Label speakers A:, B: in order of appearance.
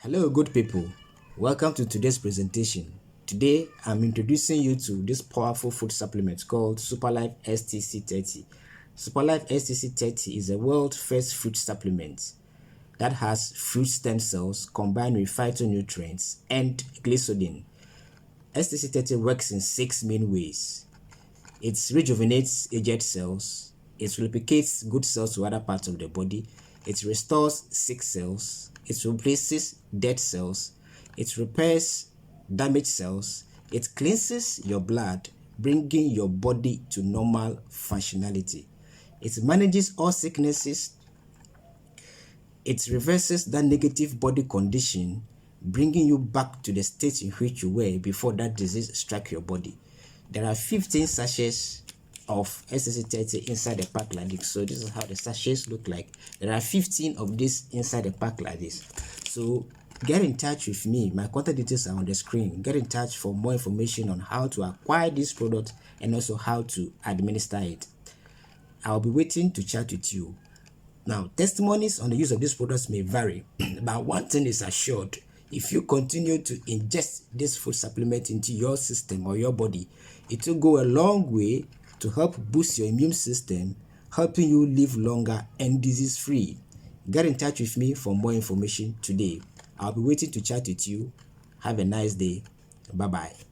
A: Hello good people, welcome to today's presentation. Today I'm introducing you to this powerful food supplement called Superlife STC30. Superlife STC30 is a world first food supplement that has fruit stem cells combined with phytonutrients and Glisodin. STC30 works in 6 main ways. It rejuvenates aged cells, it replicates good cells to other parts of the body, it restores sick cells, it replaces dead cells, it repairs damaged cells, it cleanses your blood, bringing your body to normal functionality. It manages all sicknesses, it reverses that negative body condition, bringing you back to the state in which you were before that disease struck your body. There are 15 sachets of STC30 inside the pack like this. So this is how the sachets look like. There are 15 of this inside the pack like this. So get in touch with me. My contact details are on the screen. Get in touch for more information on how to acquire this product and also how to administer it. I'll be waiting to chat with you. Now, testimonies on the use of these products may vary, but one thing is assured: if you continue to ingest this food supplement into your system or your body, it will go a long way to help boost your immune system, helping you live longer and disease-free. Get in touch with me for more information today. I'll be waiting to chat with you. Have a nice day. Bye-bye.